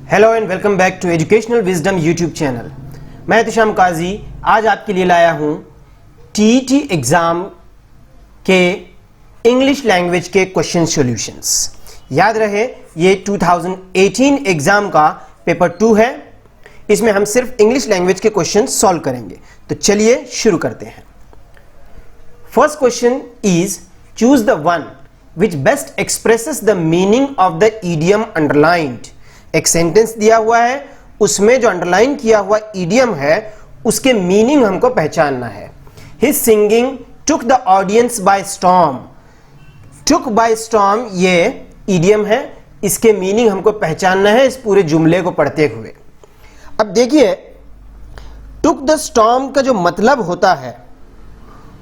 Hello and welcome back to educational wisdom YouTube channel. मैं तुशाम काजी आज आपके लिए लाया हूं टीईटी एग्जाम के इंग्लिश लैंग्वेज के क्वेश्चन सॉल्यूशंस। याद रहे ये 2018 एग्जाम का पेपर 2 है। इसमें हम सिर्फ इंग्लिश लैंग्वेज के क्वेश्चन सॉल्व करेंगे। तो चलिए शुरू करते हैं। First question is choose the one which best expresses the meaning of the idiom underlined. एक सेंटेंस दिया हुआ है, उसमें जो अंडरलाइन किया हुआ ईडियम है उसके मीनिंग हमको पहचानना है। His singing took the audience by storm. Took by storm ये ईडियम है, इसके मीनिंग हमको पहचानना है इस पूरे जुमले को पढ़ते हुए। अब देखिए, टुक द स्टॉर्म का जो मतलब होता है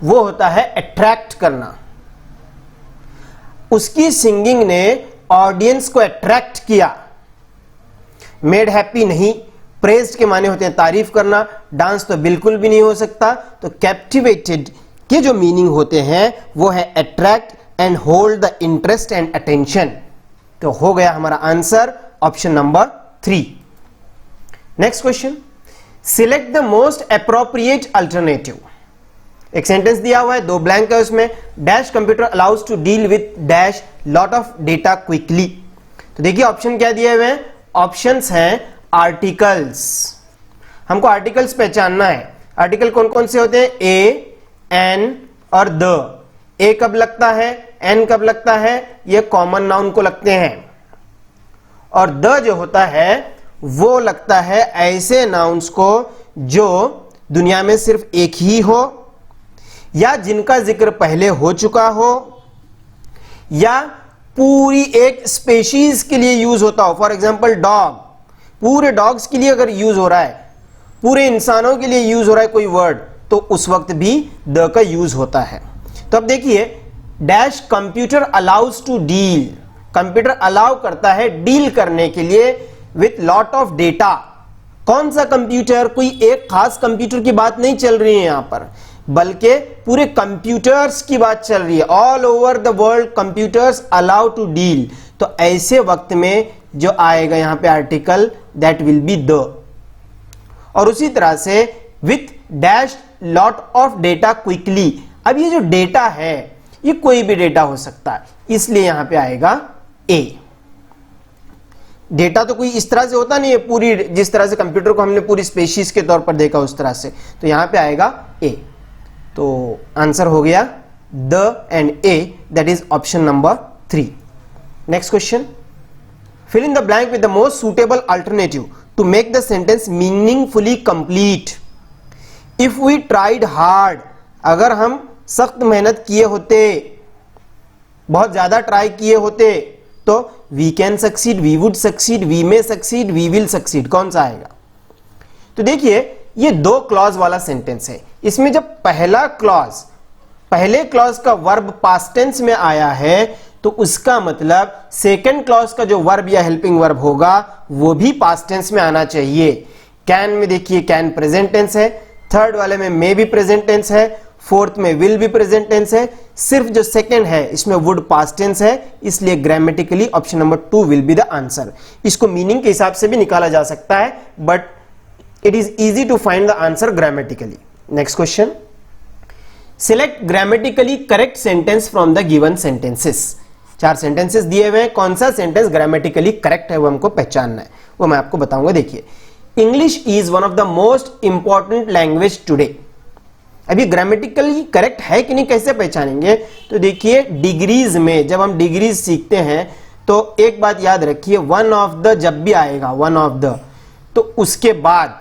वो होता है अट्रैक्ट करना। उसकी सिंगिंग ने ऑडियंस को अट्रैक्ट किया। मेड हैप्पी नहीं, प्रेज्ड के माने होते हैं तारीफ करना, डांस तो बिल्कुल भी नहीं हो सकता। तो कैप्टिवेटेड के जो मीनिंग होते हैं वो है attract and hold the interest and attention. तो हो गया हमारा answer option number 3। Next question, select the most appropriate alternative. एक सेंटेंस दिया हुआ है, 2 ब्लैंक है उसमें। Dash computer allows to deal with dash lot of data quickly. तो देखिए ऑप्शन क्या दिए हुए हैं। ऑप्शंस हैं आर्टिकल्स। हमको आर्टिकल्स पहचानना है। आर्टिकल कौन कौन से होते हैं? ए, एन और द। ए कब लगता है, एन कब लगता है? ये कॉमन नाउन को लगते हैं। और द जो होता है वो लगता है ऐसे नाउन्स को जो दुनिया में सिर्फ एक ही हो, या जिनका जिक्र पहले हो चुका हो, या पूरी एक स्पेशीज के लिए यूज होता हो। फॉर एग्जाम्पल डॉग, पूरे डॉग्स के लिए अगर यूज हो रहा है, पूरे इंसानों के लिए यूज हो रहा है कोई वर्ड, तो उस वक्त भी द का यूज होता है। तो अब देखिए, dash computer allows to deal. Computer allow करता है डील करने के लिए विथ लॉट ऑफ डेटा। कौन सा कंप्यूटर? कोई एक खास कंप्यूटर की बात नहीं चल रही है यहां पर, बल्कि पूरे कंप्यूटर्स की बात चल रही है। All over the world computers allow to deal. तो ऐसे वक्त में जो आएगा यहां पे article, that will be the. और उसी तरह से with dash lot of data quickly. अब ये जो डेटा है ये कोई भी डेटा हो सकता है, इसलिए यहां पे आएगा ए। डेटा तो कोई इस तरह से होता नहीं है, पूरी जिस तरह से कंप्यूटर को हमने पूरी स्पेशीज के तौर पर देखा उस तरह से। तो यहां पे आएगा ए। तो आंसर हो गया the and a, that is option number 3। Next question, fill in the blank with the most suitable alternative to make the sentence meaningfully complete. If we tried hard, अगर हम सख्त मेहनत किए होते, बहुत ज्यादा ट्राई किए होते, तो we can succeed, we would succeed, we may succeed, we will succeed, कौन सा आएगा? तो देखिए ये 2 क्लॉज वाला सेंटेंस है। इसमें जब पहला क्लॉज, पहले क्लॉज का वर्ब पास्ट टेंस में आया है, तो उसका मतलब सेकंड क्लॉज का जो वर्ब या हेल्पिंग वर्ब होगा वो भी पास्ट टेंस में आना चाहिए। कैन में देखिए कैन प्रेजेंट टेंस है, थर्ड वाले में मे भी प्रेजेंट टेंस है, फोर्थ में विल भी प्रेजेंट टेंस है, सिर्फ जो सेकंड है इसमें वुड पास्ट टेंस है। इसलिए grammatically option number 2 will be the answer. इसको मीनिंग के हिसाब से भी निकाला जा सकता है, but it is easy to find the answer grammatically. Next question, select grammatically correct sentence from the given sentences. 4 sentences दिए हुए हैं, कौन सा सेंटेंस ग्रामेटिकली करेक्ट है वो हमको पहचानना है, वो मैं आपको बताऊंगा। देखिए, English is one of the most important language today. अभी ग्रामेटिकली करेक्ट है कि नहीं कैसे पहचानेंगे? तो देखिए डिग्रीज में, जब हम डिग्रीज सीखते हैं तो एक बात याद रखिए, वन ऑफ द जब भी आएगा, वन ऑफ द, तो उसके बाद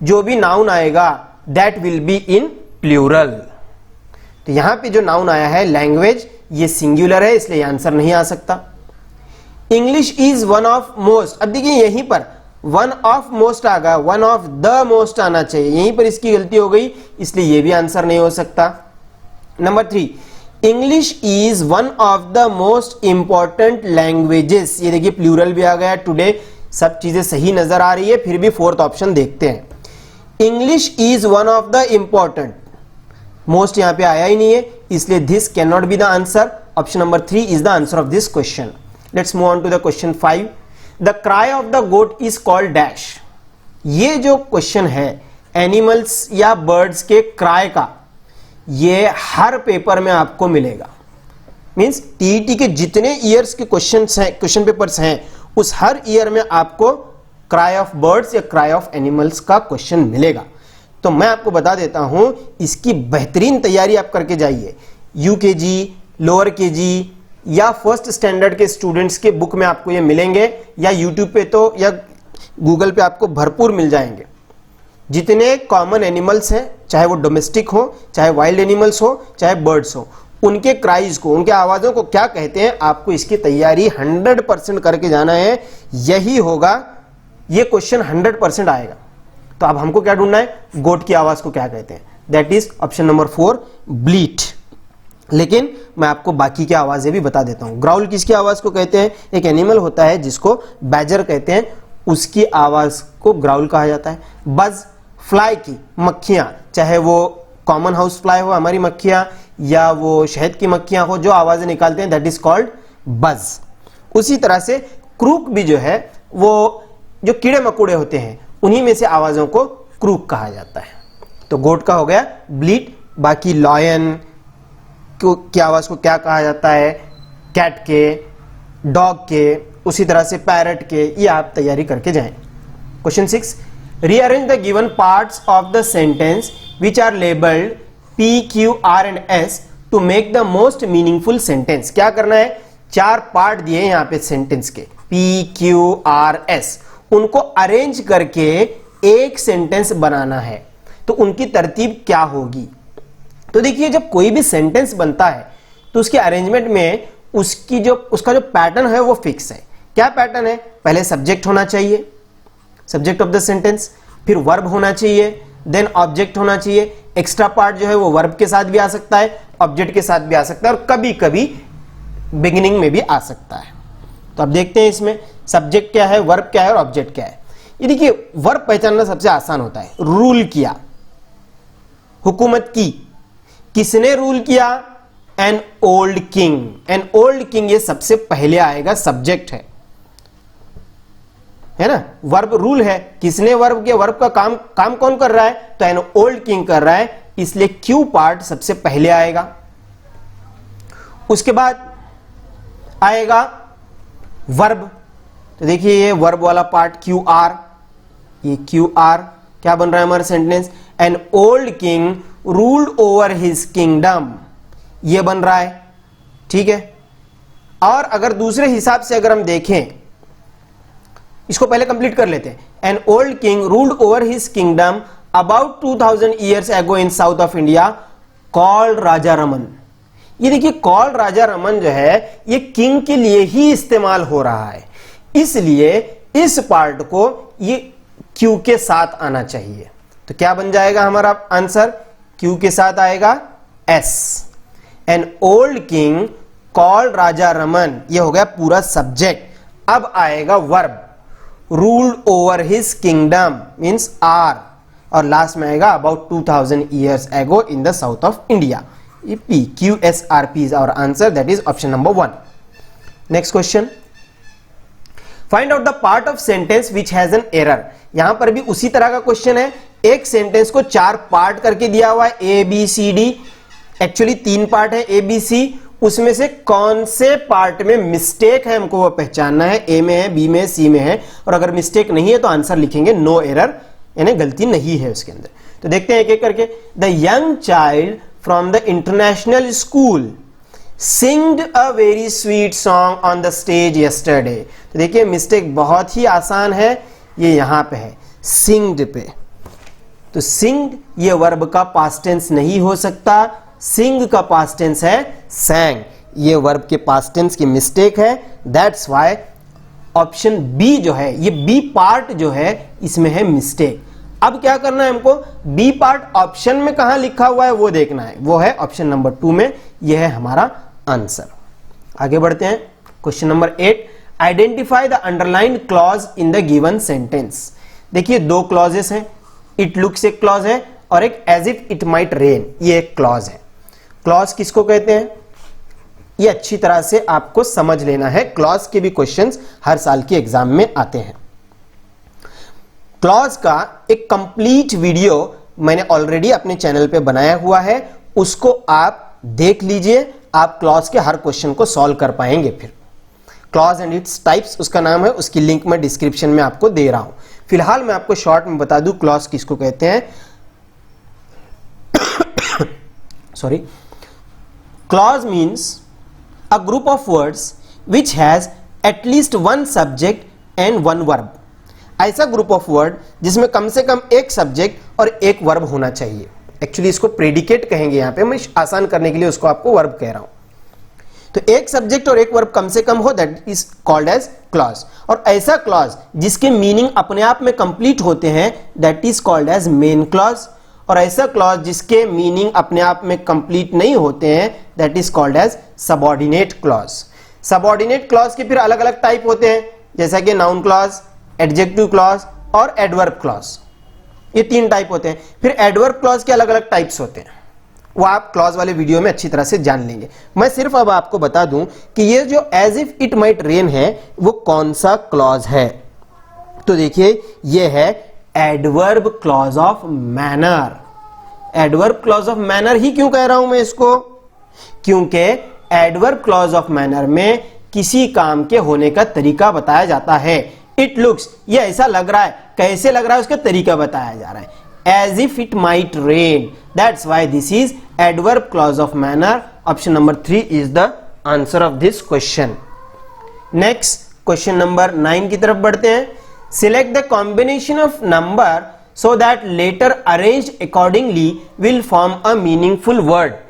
जो भी नाउन आएगा that will be in plural. तो यहां पे जो नाउन आया है लैंग्वेज, ये सिंगुलर है, इसलिए आंसर नहीं आ सकता। English is one of most, अब देखिए यहीं पर वन ऑफ मोस्ट आ गया, वन ऑफ द मोस्ट आना चाहिए, यहीं पर इसकी गलती हो गई, इसलिए ये भी आंसर नहीं हो सकता। Number 3, English is one of the most important languages. ये देखिए प्लूरल भी आ गया टुडे, सब चीजें सही नजर आ रही है, फिर भी फोर्थ ऑप्शन देखते हैं। English is one of the important, most यहां पे आया ही नहीं है, इसलिए this can not be the answer. Option number 3 is the answer of this question. Let's move on to the question 5। The cry of the goat is called dash. ये जो question है एनिमल्स या बर्ड्स के cry का, ये हर paper में आपको मिलेगा। मींस टीईटी के जितने ईयर्स के क्वेश्चन पेपर्स हैं, उस हर ईयर में आपको क्राई ऑफ बर्ड्स या क्राई ऑफ एनिमल्स का क्वेश्चन मिलेगा। तो मैं आपको बता देता हूं, इसकी बेहतरीन तैयारी आप करके जाइए। यूकेजी, लोअर केजी या फर्स्ट स्टैंडर्ड के स्टूडेंट्स के बुक में आपको ये मिलेंगे, या यूट्यूब पे तो या गूगल पे आपको भरपूर मिल जाएंगे। जितने कॉमन एनिमल्स हैं, चाहे वो डोमेस्टिक हो, चाहे वाइल्ड एनिमल्स हो, चाहे बर्ड्स हो, उनके क्राइज को, उनके आवाज़ों को क्या कहते हैं, आपको इसकी तैयारी 100% करके जाना है। यही होगा, ये क्वेश्चन 100% आएगा। तो अब हमको क्या ढूंढना है, गोट की आवाज़ को क्या कहते हैं, दैट इज ऑप्शन नंबर 4 ब्लीट। लेकिन मैं आपको बाकी की आवाज़ें भी बता देता हूं। ग्राउल किसकी आवाज़ को कहते हैं, एक एनिमल होता है जिसको बैजर कहते हैं, उसकी आवाज़ को ग्राउल कहा जाता है। बज, फ्लाई की, मक्खियां, चाहे वो कॉमन हाउस फ्लाई हो हमारी मक्खियां, या वो शहद की मक्खियां हो जो आवाजें निकालते हैं, दैट इज कॉल्ड बज। उसी तरह से क्रूक भी जो है, वो जो कीड़े मकोड़े होते हैं, उन्हीं में से आवाजों को क्रूक कहा जाता है। तो गोट का हो गया ब्लीट। बाकी लॉयन की आवाज को क्या कहा जाता है, कैट के, डॉग के, उसी तरह से पैरट के, ये आप तैयारी करके जाएं। Question 6, rearrange the given parts of the sentence which are labelled P, Q, R and S to make the most meaningful sentence। क्या करना है, 4 पार्ट दिए यहां पे सेंटेंस के, P, Q, R, S, उनको अरेंज करके एक सेंटेंस बनाना है। तो उनकी तरतीब क्या होगी। तो देखिए, जब कोई भी सेंटेंस बनता है तो उसके अरेंजमेंट में उसका जो पैटर्न है वो फिक्स है। क्या पैटर्न है, पहले सब्जेक्ट होना चाहिए, सब्जेक्ट ऑफ द सेंटेंस, फिर वर्ब होना चाहिए, देन ऑब्जेक्ट होना चाहिए। एक्स्ट्रा पार्ट जो है वो वर्ब के साथ भी आ सकता है, ऑब्जेक्ट के साथ भी आ सकता है, और कभी कभी बिगिनिंग में भी आ सकता है। तो अब देखते हैं इसमें सब्जेक्ट क्या है, वर्ब क्या है और ऑब्जेक्ट क्या है। ये देखिए, वर्ब पहचानना सबसे आसान होता है। रूल किया, हुकूमत की, किसने रूल किया, N old king. N old king ये सबसे पहले आएगा, सब्जेक्ट है ना। वर्ब रूल है, किसने वर्ब किया, वर्ब का काम कौन कर रहा है, तो एन ओल्ड किंग कर रहा है, इसलिए क्यू पार्ट सबसे पहले आएगा। उसके बाद आएगा वर्ब। तो देखिए, ये वर्ब वाला पार्ट क्यू आर, ये क्यू आर क्या बन रहा है हमारा sentence, N old king ruled over his kingdom, ये बन रहा है। ठीक है। और अगर दूसरे हिसाब से अगर हम देखें, इसको पहले कंप्लीट कर लेते हैं। An old king ruled over his kingdom about 2000 years ago in south of India called Raja Raman. ये देखिए, कॉल्ड राजा रमन जो है ये किंग के लिए ही इस्तेमाल हो रहा है, इसलिए इस पार्ट को ये क्यू के साथ आना चाहिए। तो क्या बन जाएगा हमारा आंसर, क्यू के साथ आएगा S. An old king called Raja Raman, ये हो गया पूरा सब्जेक्ट। अब आएगा verb, ruled over his kingdom means R, और लास्ट में आएगा about 2000 years ago in the south of India. P, Q, S, R, P is our answer, that is option number 1। Next question, find out the part of sentence which has an error. यहां पर भी उसी तरह का question है, एक sentence को 4 part करके दिया हुआ है, A B C D, actually 3 part है ए बी सी, उसमें से कौन से पार्ट में मिस्टेक है हमको वो पहचानना है, ए में है, बी में है, सी में है, और अगर मिस्टेक नहीं है तो आंसर लिखेंगे नो एरर, यानी गलती नहीं है उसके अंदर। तो देखते हैं एक एक करके। The young child from the international school singed a very sweet song on the stage yesterday. तो देखिए, मिस्टेक बहुत ही आसान है, ये यहां पे है सिंग्ड पे। तो सिंग्ड ये वर्ब का पास्ट टेंस नहीं हो सकता, सिंग का पास्ट टेंस है सैंग, ये वर्ब के पास्ट टेंस की मिस्टेक है। दैट्स व्हाई ऑप्शन बी जो है, ये बी पार्ट जो है इसमें है मिस्टेक। अब क्या करना है हमको, बी पार्ट ऑप्शन में कहां लिखा हुआ है वो देखना है, वो है ऑप्शन नंबर 2 में, यह है हमारा आंसर। आगे बढ़ते हैं। Question number 8, identify the underline clause in the given sentence. देखिए, 2 क्लॉजेस हैं, इट लुक्स एक क्लॉज है और एक as if it might rain, ये एक क्लॉज है। क्लॉज किसको कहते हैं, ये अच्छी तरह से आपको समझ लेना है। क्लॉज के भी क्वेश्चंस हर साल के एग्जाम में आते हैं। क्लॉज का एक कंप्लीट वीडियो मैंने ऑलरेडी अपने चैनल पे बनाया हुआ है, उसको आप देख लीजिए, आप क्लॉज के हर क्वेश्चन को सॉल्व कर पाएंगे। फिर क्लॉज एंड इट्स टाइप्स उसका नाम है, उसकी लिंक मैं डिस्क्रिप्शन में आपको दे रहा हूं। फिलहाल मैं आपको शॉर्ट में बता दूं क्लॉज किसको कहते हैं। Sorry, clause means a group of words which has at least one subject and one verb. ऐसा ग्रुप ऑफ वर्ड जिसमें कम से कम एक सब्जेक्ट और एक वर्ब होना चाहिए। एक्चुअली इसको प्रेडिकेट कहेंगे, यहां पे मैं आसान करने के लिए उसको आपको वर्ब कह रहा हूं। तो एक सब्जेक्ट और एक वर्ब कम से कम हो, that is called as clause. और ऐसा क्लॉज जिसके मीनिंग अपने आप में कंप्लीट होते हैं, that is called as main clause. और ऐसा क्लॉज जिसके मीनिंग अपने आप में कंप्लीट नहीं होते हैं, that is called as subordinate clause. Subordinate clause के फिर अलग अलग टाइप होते हैं, जैसा कि नाउन क्लॉज, एडजेक्टिव क्लॉज और एडवर्ब क्लॉज। ये 3 टाइप होते हैं। फिर एडवर्ब क्लॉज के अलग अलग टाइप्स होते हैं, वो आप क्लॉज वाले वीडियो में अच्छी तरह से जान लेंगे। मैं सिर्फ अब आपको बता दूं कि ये जो as if it might rain है वो कौन सा क्लॉज है। तो देखिए, ये है adverb clause of manner. Adverb clause of manner ही क्यों कह रहा हूं मैं इसको? क्योंकि एडवर्ब क्लॉज ऑफ मैनर में किसी काम के होने का तरीका बताया जाता है। इट लुक्स, ये ऐसा लग रहा है, कैसे लग रहा है उसका तरीका बताया जा रहा है। As if it might rain, that's why this is adverb clause of manner. Option number 3 is the answer of this question. Next, question number 9 की तरफ बढ़ते हैं। Select the combination of number so that later arranged accordingly will form a meaningful word.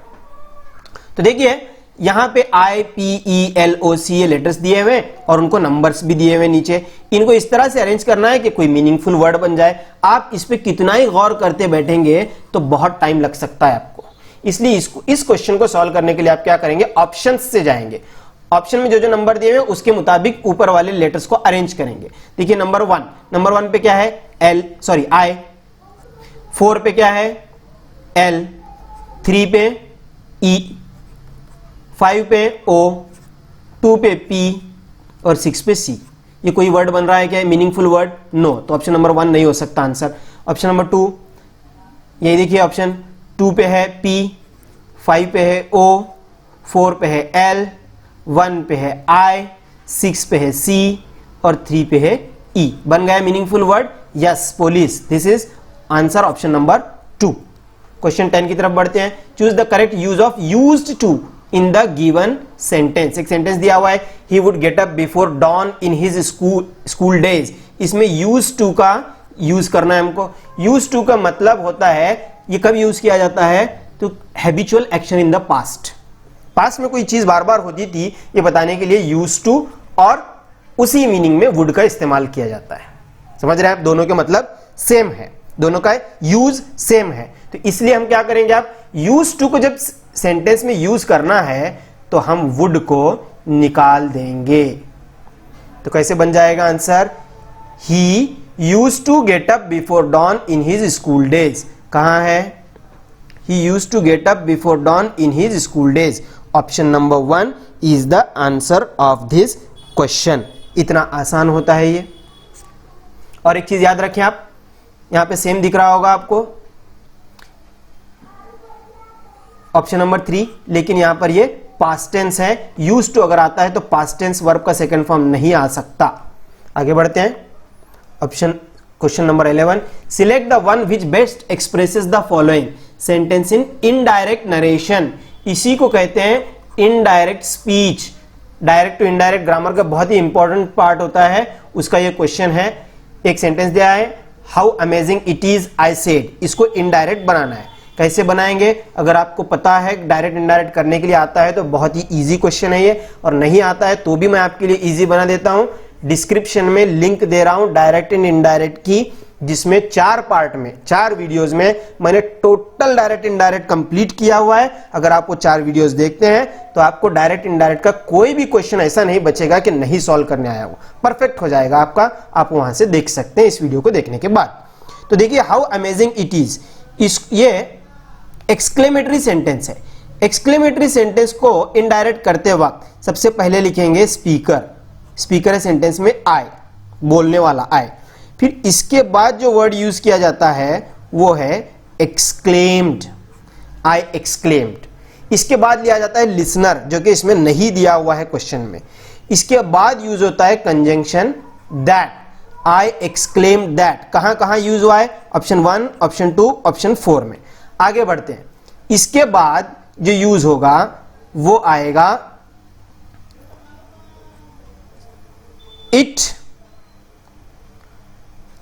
तो देखिए, यहां पे I, P, E, L, O, C ये letters दिए हुए और उनको नंबर्स भी दिए हुए नीचे। इनको इस तरह से अरेंज करना है कि कोई मीनिंगफुल वर्ड बन जाए। आप इस पे कितना ही गौर करते बैठेंगे तो बहुत टाइम लग सकता है आपको। इसलिए इस क्वेश्चन को सॉल्व करने के लिए आप क्या करेंगे, ऑप्शंस से जाएंगे। ऑप्शन में जो जो नंबर दिए हुए उसके मुताबिक ऊपर वाले लेटर्स को अरेंज करेंगे। देखिए, नंबर 1 पे क्या है, I। 4 पे क्या है, L। 3 पे E। 5 पे O। 2 पे P और 6 पे C। ये कोई वर्ड बन रहा है क्या, मीनिंगफुल वर्ड? नो। तो ऑप्शन नंबर 1 नहीं हो सकता आंसर। ऑप्शन नंबर 2, यही देखिए, ऑप्शन 2 पे है P, 5 पे है O, 4 पे है L, 1 पे है I, 6 पे है C और 3 पे है E। बन गया meaningful word? Yes, police. This is answer option number 2। Question 10 की तरफ बढ़ते हैं। Choose the correct use of used to in the given sentence. एक सेंटेंस दिया हुआ है, he would get up before dawn in his school days. इसमें use to का यूज करना है हमको। यूज टू का मतलब होता है, ये कब यूज किया जाता है, तो habitual action in the past. Past में कोई चीज बार बार होती थी, ये बताने के लिए यूज टू और उसी मीनिंग में वुड का इस्तेमाल किया जाता है। समझ रहे हैं आप? दोनों के मतलब सेम है, दोनों का यूज सेम है। तो इसलिए हम क्या करेंगे, आप यूज टू को जब सेंटेंस में यूज करना है तो हम वुड को निकाल देंगे। तो कैसे बन जाएगा answer, he use to get up before dawn in his school days. कहां है, he use to get up before dawn in his school days. Option number 1 is the answer of this question. इतना आसान होता है ये। और एक चीज याद रखें आप, यहां पे सेम दिख रहा होगा आपको, ऑप्शन नंबर 3, लेकिन यहां पर ये पास्ट टेंस है। यूज टू अगर आता है तो पास्ट टेंस वर्ब का सेकंड फॉर्म नहीं आ सकता। आगे बढ़ते हैं। Question number 11, select the one which best expresses the following sentence in indirect narration. इसी को कहते हैं indirect speech. Direct to indirect grammar का बहुत ही इंपॉर्टेंट पार्ट होता है, उसका ये क्वेश्चन है। एक सेंटेंस दिया है, how amazing it is I said. इसको इनडायरेक्ट बनाना है। कैसे बनाएंगे, अगर आपको पता है डायरेक्ट इनडायरेक्ट करने के लिए आता है तो बहुत ही इजी क्वेश्चन है ये, और नहीं आता है तो भी मैं आपके लिए इजी बना देता हूं। डिस्क्रिप्शन में लिंक दे रहा हूं डायरेक्ट एंड इनडायरेक्ट की, जिसमें 4 पार्ट में 4 वीडियोस में मैंने टोटल डायरेक्ट इनडायरेक्ट कंप्लीट किया हुआ है। अगर आप वो 4 वीडियोस देखते हैं तो आपको डायरेक्ट इनडायरेक्ट का कोई भी क्वेश्चन ऐसा नहीं बचेगा कि नहीं सॉल्व करने आया, वो परफेक्ट हो जाएगा आपका। आप वहां से देख सकते हैं इस वीडियो को देखने के बाद। तो देखिए, हाउ अमेजिंग इट इज, ये एक्सक्लेमेटरी सेंटेंस है। एक्सक्लेमेटरी सेंटेंस को इनडायरेक्ट करते वक्त सबसे पहले लिखेंगे स्पीकर, स्पीकर है सेंटेंस में आई, बोलने वाला आई। फिर इसके बाद जो वर्ड यूज किया जाता है वो है एक्सक्लेम्ड, आई एक्सक्लेम्ड। इसके बाद लिया जाता है लिसनर, जो कि इसमें नहीं दिया हुआ है क्वेश्चन में। इसके बाद यूज होता है conjunction that, I exclaimed that. कहां कहां यूज हुआ है? ऑप्शन 1, ऑप्शन 2, ऑप्शन 4 में। आगे बढ़ते हैं। इसके बाद जो यूज होगा वो आएगा इट,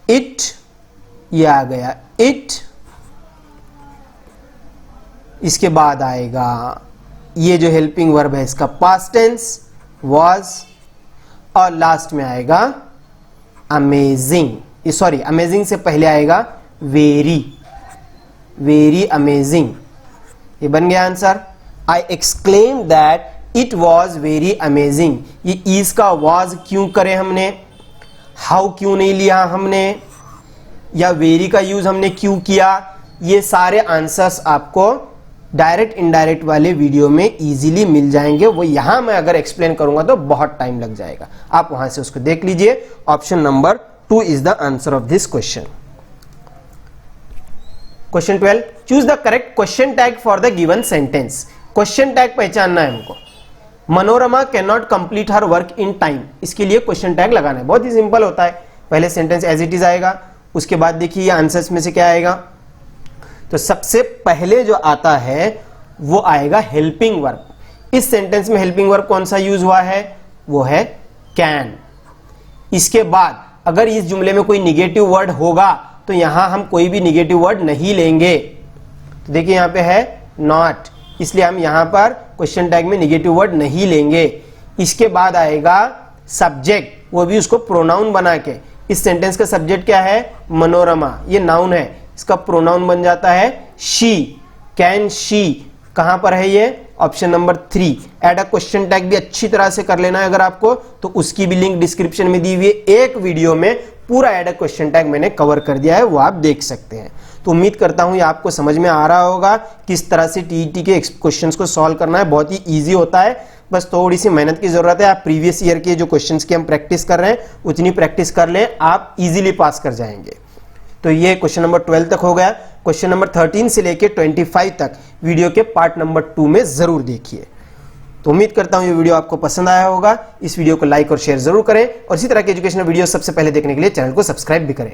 इट, ये आ गया इट। इसके बाद आएगा ये जो हेल्पिंग वर्ब है इसका पास्ट टेंस वाज, और लास्ट में आएगा अमेजिंग, सॉरी अमेजिंग से पहले आएगा वेरी, वेरी अमेजिंग। ये बन गया answer. I exclaim that it was very amazing. ये इज का वॉज क्यों करें हमने, हाउ क्यों नहीं लिया हमने, या वेरी का यूज हमने क्यों किया, ये सारे आंसर्स आपको डायरेक्ट इनडायरेक्ट वाले वीडियो में इजीली मिल जाएंगे। वो यहां मैं अगर एक्सप्लेन करूंगा तो बहुत टाइम लग जाएगा, आप वहां से उसको देख लीजिए। Option number 2 is the answer of this question. Question 12, choose the correct question tag for the given sentence. Question tag पहचानना है हमको। Manorama can not complete her work in time, इसके लिए क्वेश्चन टैग लगाना है। बहुत ही सिंपल होता है। पहले सेंटेंस एज इट इज आएगा, उसके बाद देखिए ये आंसर्स में से क्या आएगा। तो सबसे पहले जो आता है वो आएगा हेल्पिंग वर्ब। इस सेंटेंस में हेल्पिंग वर्ब कौन सा यूज हुआ है? वो है कैन। इसके बाद अगर इस जुमले में कोई निगेटिव वर्ड होगा तो यहां हम कोई भी निगेटिव वर्ड नहीं लेंगे। तो देखिए यहां पे है नॉट, इसलिए हम यहां पर क्वेश्चन टैग में निगेटिव वर्ड नहीं लेंगे। इसके बाद आएगा सब्जेक्ट, वो भी उसको प्रोनाउन बना के। इस सेंटेंस का सब्जेक्ट क्या है? मनोरमा, ये नाउन है, इसका प्रोनाउन बन जाता है शी, कैन शी। कहां पर है ये? Option number 3। Add a question tag भी अच्छी तरह से कर लेना है अगर आपको, तो उसकी भी लिंक डिस्क्रिप्शन में दी हुई है। एक वीडियो में पूरा ऐड अ क्वेश्चन टैग मैंने कवर कर दिया है, वो आप देख सकते हैं। तो उम्मीद करता हूं ये आपको समझ में आ रहा होगा किस तरह से टीईटी के क्वेश्चंस को सॉल्व करना है। बहुत ही इजी होता है, बस थोड़ी सी मेहनत की जरूरत है। आप प्रीवियस ईयर के जो क्वेश्चंस की हम प्रैक्टिस कर रहे हैं उतनी प्रैक्टिस कर लें, आप इजीली पास कर जाएंगे। तो ये क्वेश्चन नंबर 12 तक हो गया। क्वेश्चन नंबर 13 से लेके 25 तक वीडियो के पार्ट नंबर 2 में जरूर देखिए। तो उम्मीद करता हूं ये वीडियो आपको पसंद आया होगा। इस वीडियो को लाइक और शेयर जरूर करें, और इसी तरह के एजुकेशनल वीडियो सबसे पहले देखने के लिए चैनल को सब्सक्राइब भी करें।